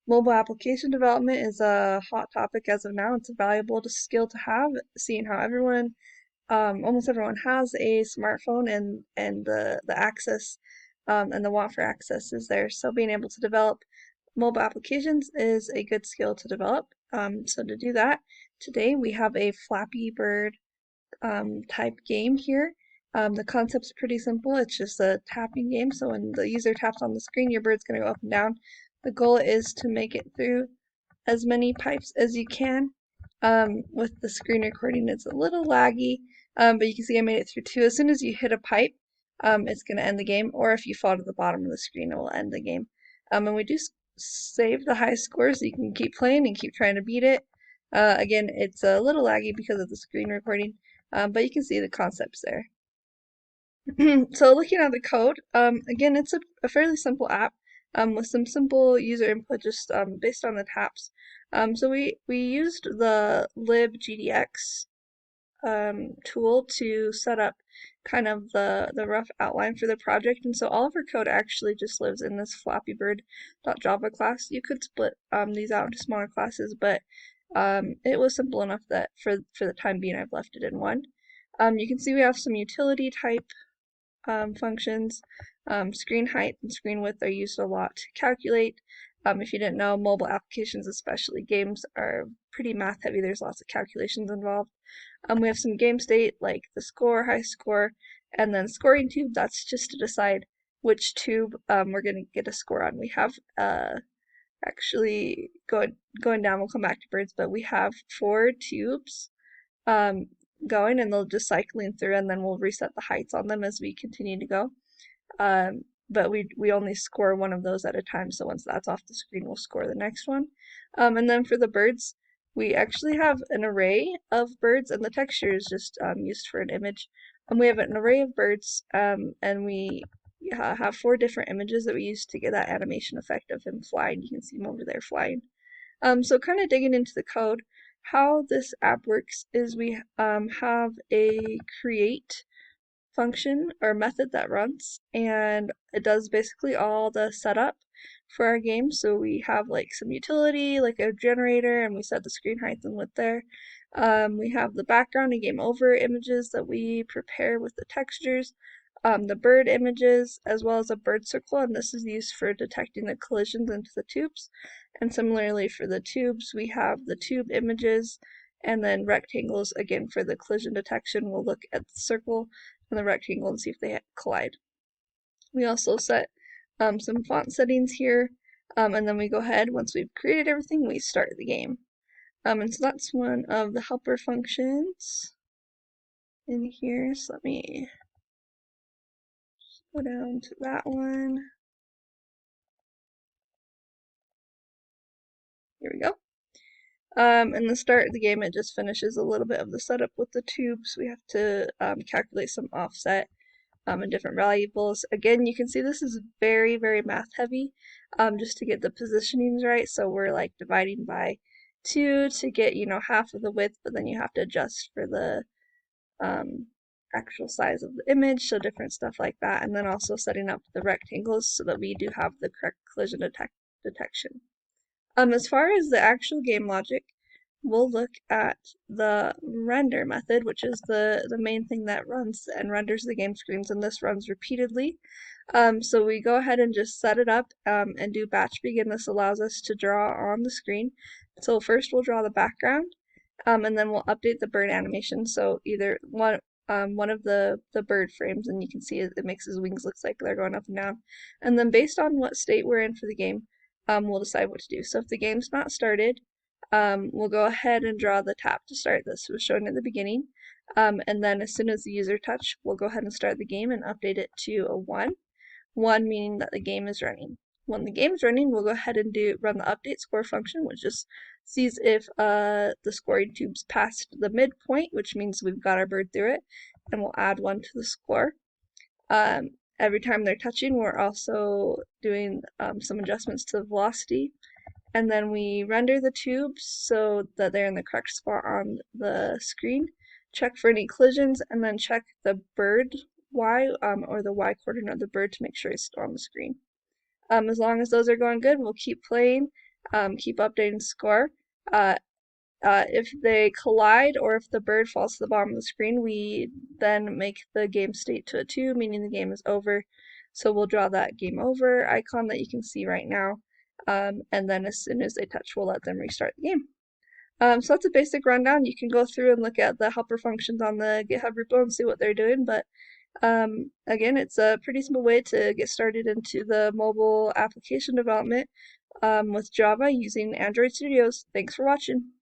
Mobile application development is a hot topic as of now. It's a valuable skill to have, seeing how almost everyone has a smartphone and the access and the want for access is there. So being able to develop mobile applications is a good skill to develop. So to do that, today we have a Flappy Bird type game here. The concept's pretty simple. It's just a tapping game. So when the user taps on the screen, your bird's going to go up and down. The goal is to make it through as many pipes as you can. With the screen recording, it's a little laggy, but you can see I made it through two. As soon as you hit a pipe, it's going to end the game, or if you fall to the bottom of the screen, it will end the game. And we do save the high scores so you can keep playing and keep trying to beat it. Again, it's a little laggy because of the screen recording, but you can see the concepts there. So looking at the code, again, it's a fairly simple app with some simple user input just based on the taps. So we used the libgdx tool to set up kind of the rough outline for the project, and so all of our code actually just lives in this flappybird.java class. You could split these out into smaller classes, but it was simple enough that for the time being I've left it in one. You can see we have some utility type functions. Screen height and screen width are used a lot to calculate. If you didn't know, mobile applications, especially games, are pretty math heavy. There's lots of calculations involved. We have some game state like the score, high score, and then scoring tube. That's just to decide which tube we're going to get a score on. We have actually going down, we'll come back to birds, but we have 4 tubes um, going, and they'll just cycling through, and then we'll reset the heights on them as we continue to go. But we only score one of those at a time, so once that's off the screen, we'll score the next one. And then for the birds, we actually have an array of birds, and the texture is just used for an image. And we have an array of birds, and we have 4 different images that we use to get that animation effect of him flying. You can see him over there flying. So kind of digging into the code, how this app works is we have a create function or method that runs, and it does basically all the setup for our game. So we have like some utility like a generator, and we set the screen height and width there. We have the background and game over images that we prepare with the textures, the bird images, as well as a bird circle, and this is used for detecting the collisions into the tubes. And similarly for the tubes, we have the tube images, and then rectangles again for the collision detection. We'll look at the circle and the rectangle and see if they collide. We also set some font settings here, and then we go ahead, once we've created everything, we start the game. And so that's one of the helper functions in here. So let me go down to that one. Here we go. In the start of the game, it just finishes a little bit of the setup with the tubes. We have to calculate some offset and different variables. Again, you can see this is very, very math heavy just to get the positionings right. So we're like dividing by 2 to get, half of the width, but then you have to adjust for the actual size of the image, so different stuff like that. And then also setting up the rectangles so that we do have the correct collision detection. As far as the actual game logic, we'll look at the render method, which is the main thing that runs and renders the game screens, and this runs repeatedly. So we go ahead and just set it up and do batch begin. This allows us to draw on the screen. So first we'll draw the background, and then we'll update the bird animation. So either one of the bird frames, and you can see it makes his wings look like they're going up and down. And then based on what state we're in for the game, we'll decide what to do. So if the game's not started, we'll go ahead and draw the tap to start. This was shown at the beginning. And then as soon as the user touch, we'll go ahead and start the game and update it to a 1. 1 meaning that the game is running. When the game is running, we'll go ahead and run the update score function, which just sees if the scoring tube's passed the midpoint, which means we've got our bird through it, and we'll add 1 to the score. Every time they're touching, we're also doing some adjustments to the velocity. And then we render the tubes so that they're in the correct spot on the screen, check for any collisions, and then check the bird Y or the Y coordinate of the bird to make sure it's still on the screen. As long as those are going good, we'll keep playing, keep updating score. Uh, if they collide or if the bird falls to the bottom of the screen, we then make the game state to a 2, meaning the game is over. So we'll draw that game over icon that you can see right now. And then as soon as they touch, we'll let them restart the game. So that's a basic rundown. You can go through and look at the helper functions on the GitHub repo and see what they're doing. But again, it's a pretty simple way to get started into the mobile application development with Java using Android Studios. Thanks for watching.